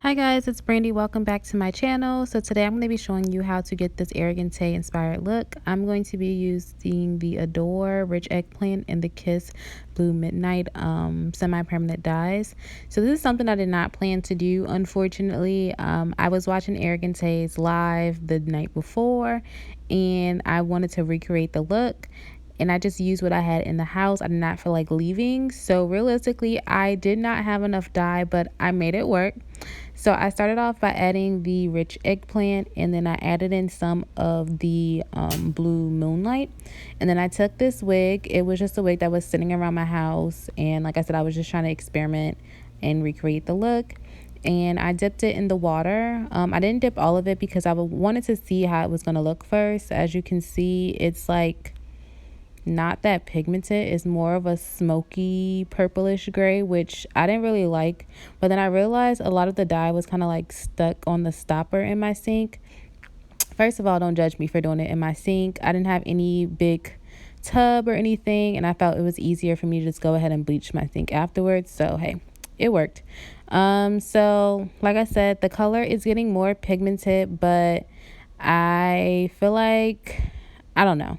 Hi guys, it's Brandy. Welcome back to my channel. So today I'm going to be showing you how to get this Arrogante inspired look. I'm going to be using the Adore Rich Eggplant and the Kiss Blue Midnight semi-permanent dyes. So this is something I did not plan to do, unfortunately. I was watching Arrogante's live the night before and I wanted to recreate the look. And I just used what I had in the house. I did not feel like leaving. So realistically, I did not have enough dye, but I made it work. So I started off by adding the rich eggplant, and then I added in some of the blue Moonlight. And then I took this wig. It was just a wig that was sitting around my house. And like I said, I was just trying to experiment and recreate the look. And I dipped it in the water. I didn't dip all of it because I wanted to see how it was going to look first. As you can see, it's like not that pigmented. It's more of a smoky purplish gray, which I didn't really like. But then I realized a lot of the dye was kind of like stuck on the stopper in my sink. First of all, don't judge me for doing it in my sink. I didn't have any big tub or anything, and I felt it was easier for me to just go ahead and bleach my sink afterwards. So hey, it worked. So like I said, the color is getting more pigmented, but I feel like, I don't know,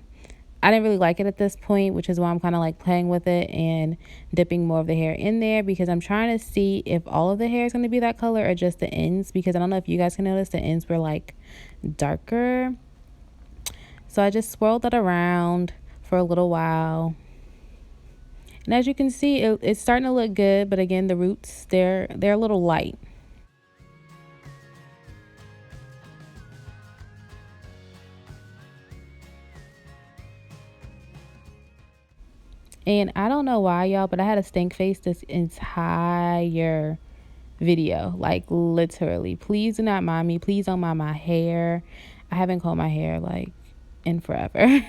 I didn't really like it at this point, which is why I'm kind of like playing with it and dipping more of the hair in there, because I'm trying to see if all of the hair is going to be that color or just the ends, because I don't know if you guys can notice the ends were like darker. So I just swirled that around for a little while. And as you can see, it's starting to look good, but again, the roots, they're a little light. And I don't know why, y'all, but I had a stink face this entire video, like literally. Please do not mind me. Please don't mind my hair. I haven't combed my hair like in forever.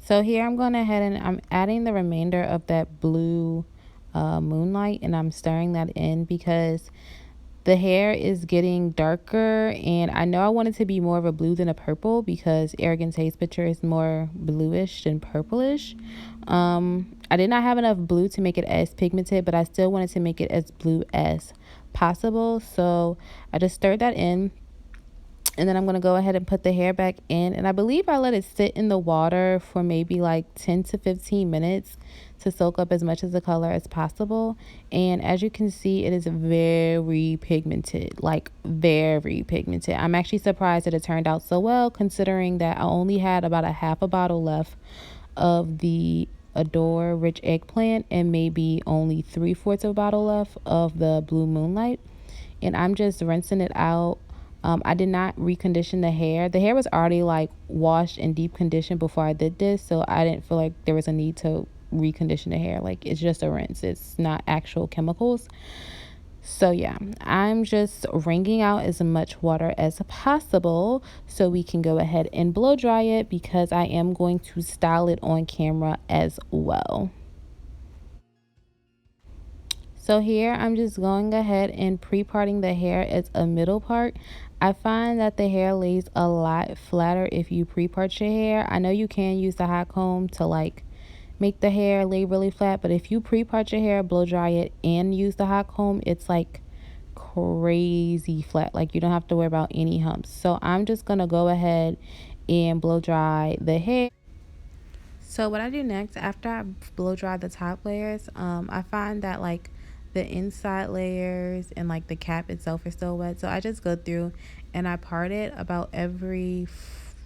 So here I'm going ahead and I'm adding the remainder of that blue Moonlight, and I'm stirring that in because the hair is getting darker, and I know I want it to be more of a blue than a purple because Arrogante's picture is more bluish than purplish. I did not have enough blue to make it as pigmented, but I still wanted to make it as blue as possible. So I just stirred that in, and then I'm going to go ahead and put the hair back in, and I believe I let it sit in the water for maybe like 10 to 15 minutes to soak up as much of the color as possible. And as you can see, it is very pigmented, like very pigmented. I'm actually surprised that it turned out so well, considering that I only had about a half a bottle left of the Adore Rich Eggplant and maybe only 3/4 of a bottle left of the Blue Moonlight. And I'm just rinsing it out. I did not recondition the hair. The hair was already like washed and deep conditioned before I did this, so I didn't feel like there was a need to recondition the hair. Like, it's just a rinse. It's not actual chemicals. So yeah, I'm just wringing out as much water as possible so we can go ahead and blow dry it, because I am going to style it on camera as well. So here I'm just going ahead and pre-parting the hair as a middle part. I find that the hair lays a lot flatter if you pre-part your hair. I know you can use the hot comb to like make the hair lay really flat, but if you pre-part your hair, blow dry it, and use the hot comb, it's like crazy flat. Like, you don't have to worry about any humps. So I'm just gonna go ahead and blow dry the hair. So what I do next, after I blow dry the top layers, I find that like the inside layers and like the cap itself is still wet. So I just go through and I part it about every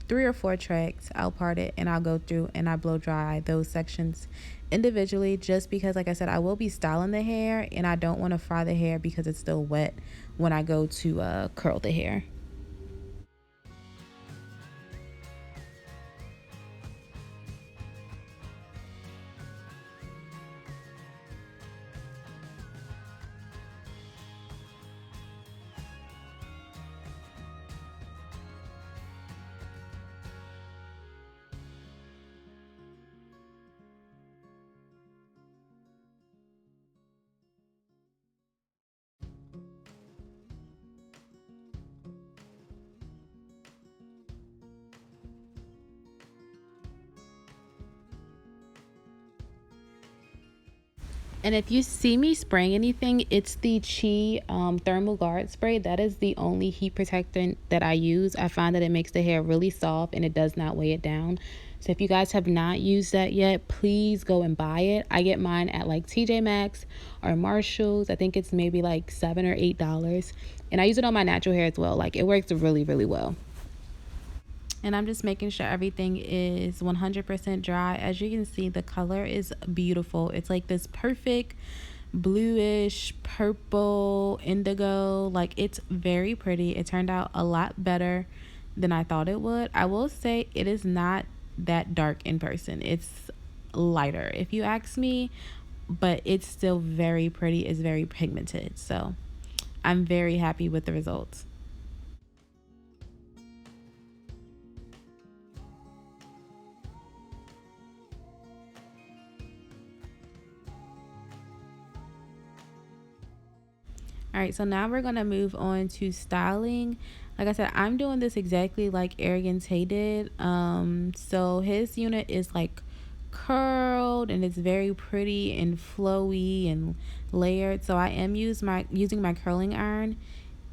3 or 4 tracks. I'll part it and I'll go through and I blow dry those sections individually, just because like I said, I will be styling the hair and I don't want to fry the hair because it's still wet when I go to curl the hair. And if you see me spraying anything, it's the Chi Thermal Guard Spray. That is the only heat protectant that I use. I find that it makes the hair really soft and it does not weigh it down. So if you guys have not used that yet, please go and buy it. I get mine at like TJ Maxx or Marshall's. I think it's maybe like $7 or $8. And I use it on my natural hair as well. Like, it works really, really well. And I'm just making sure everything is 100% dry. As you can see, the color is beautiful. It's like this perfect bluish purple indigo. Like, it's very pretty. It turned out a lot better than I thought it would. I will say it is not that dark in person. It's lighter if you ask me, but it's still very pretty. It's very pigmented. So I'm very happy with the results. All right, so now we're gonna move on to styling. Like I said, I'm doing this exactly like Arrogant Tay did. So his unit is like curled and it's very pretty and flowy and layered. So I am using my curling iron.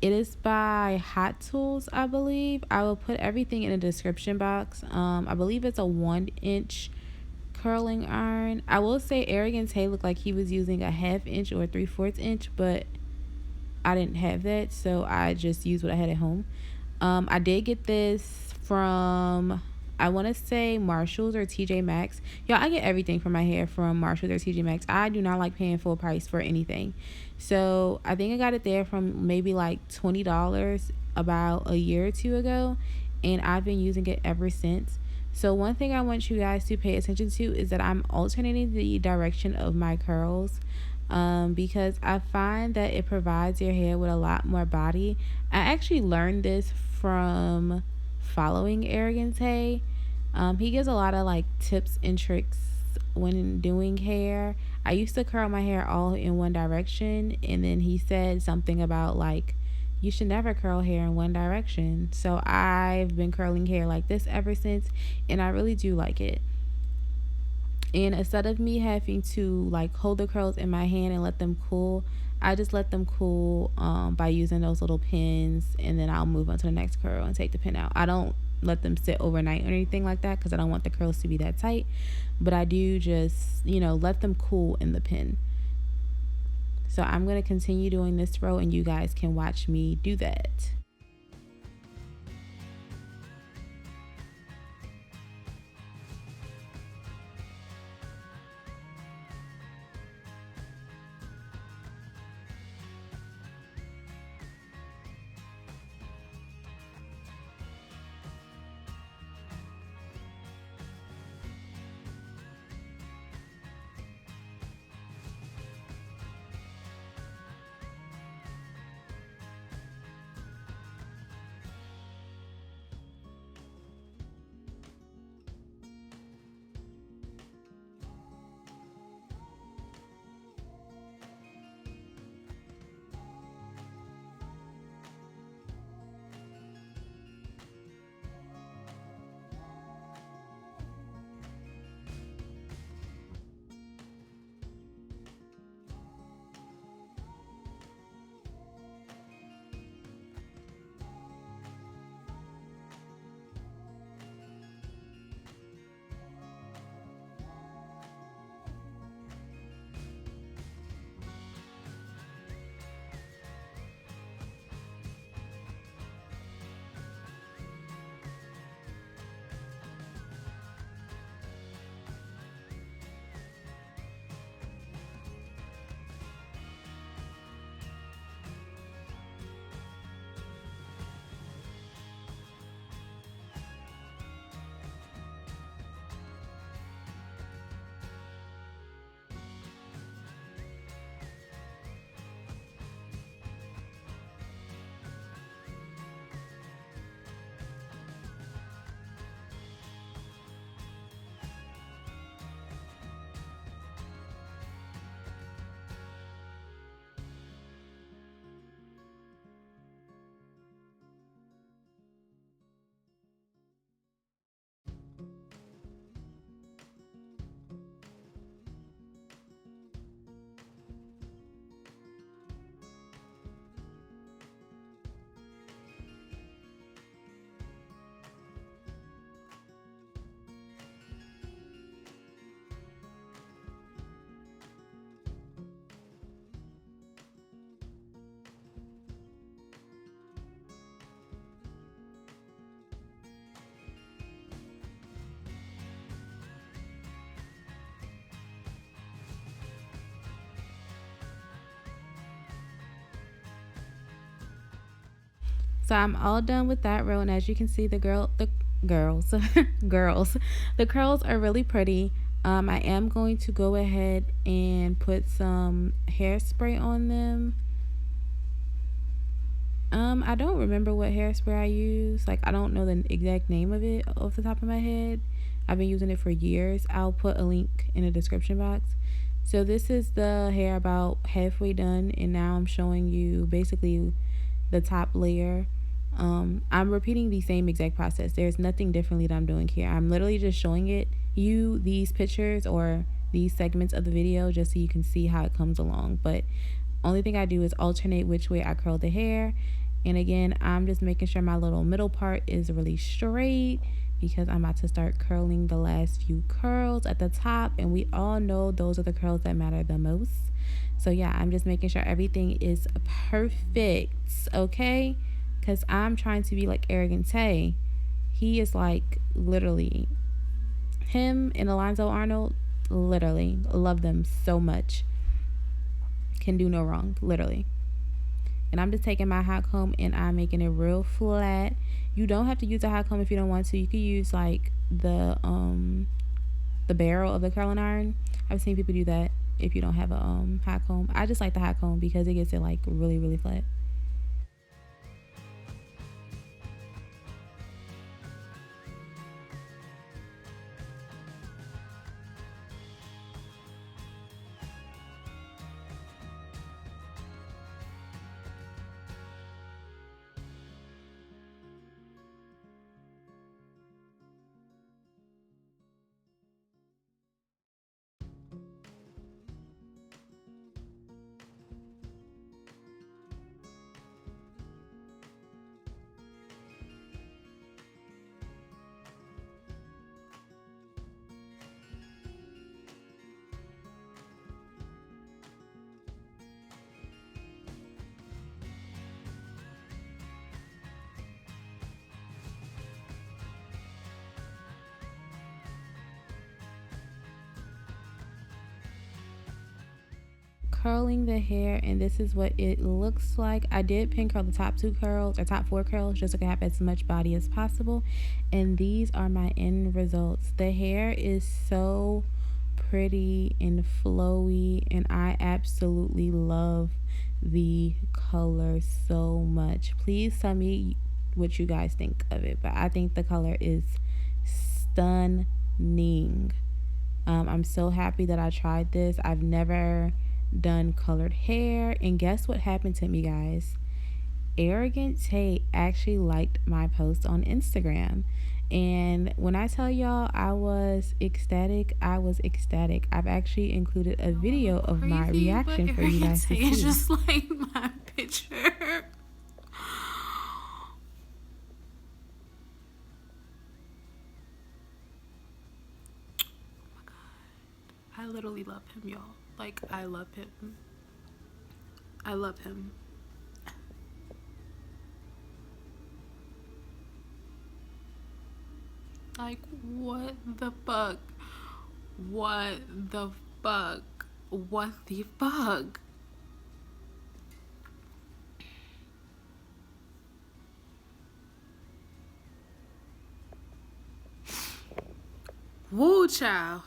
It is by Hot Tools, I believe. I will put everything in the description box. I believe it's a 1 inch curling iron. I will say Arrogant Tay looked like he was using a 1/2 inch or a 3/4 inch, but I didn't have that, so I just used what I had at home. I did get this from, I want to say Marshalls or TJ Maxx. Y'all, I get everything for my hair from Marshalls or TJ Maxx. I do not like paying full price for anything. So I think I got it there from maybe like $20 about a year or two ago, and I've been using it ever since. So one thing I want you guys to pay attention to is that I'm alternating the direction of my curls, because I find that it provides your hair with a lot more body. I actually learned this from following Arrogant Tay. He gives a lot of like tips and tricks when doing hair. I used to curl my hair all in one direction, and then he said something about like you should never curl hair in one direction. So I've been curling hair like this ever since, and I really do like it. And instead of me having to like hold the curls in my hand and let them cool, I just let them cool by using those little pins, and then I'll move on to the next curl and take the pin out. I don't let them sit overnight or anything like that because I don't want the curls to be that tight, but I do just, let them cool in the pin. So I'm going to continue doing this row and you guys can watch me do that. So I'm all done with that row, and as you can see, the girls, girls, the curls are really pretty. I am going to go ahead and put some hairspray on them. I don't remember what hairspray I use. Like, I don't know the exact name of it off the top of my head. I've been using it for years. I'll put a link in the description box. So this is the hair about halfway done, and now I'm showing you basically the top layer. I'm repeating the same exact process. There's nothing differently that I'm doing here. I'm literally just showing you these pictures or these segments of the video just so you can see how it comes along. But only thing I do is alternate which way I curl the hair. And again, I'm just making sure my little middle part is really straight because I'm about to start curling the last few curls at the top, and we all know those are the curls that matter the most. So yeah, I'm just making sure everything is perfect, okay? Because I'm trying to be like Arrogant Tay. He is like literally, him and Alonzo Arnold, literally love them so much. Can do no wrong, literally. And I'm just taking my hot comb and I'm making it real flat. You don't have to use a hot comb if you don't want to. You could use like the barrel of the curling iron. I've seen people do that if you don't have a hot comb. I just like the hot comb because it gets it like really, really flat. Curling the hair, and this is what it looks like. I did pin curl the top two curls or top four curls just so I can have as much body as possible, and these are my end results. The hair is so pretty and flowy, and I absolutely love the color so much. Please tell me what you guys think of it, but I think the color is stunning. I'm so happy that I tried this. I've never done colored hair, and guess what happened to me, guys? Arrogant Tate actually liked my post on Instagram. And when I tell y'all I was ecstatic, I was ecstatic. I've actually included a video of my reaction for you guys to see. It's just like my picture. I literally love him, y'all. Like, I love him. I love him. Like, what the fuck? What the fuck? What the fuck? Woo, child.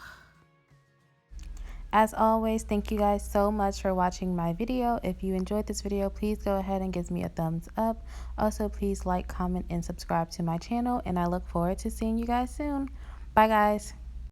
As always, thank you guys so much for watching my video. If you enjoyed this video, please go ahead and give me a thumbs up. Also, please like, comment, and subscribe to my channel, and I look forward to seeing you guys soon. Bye, guys.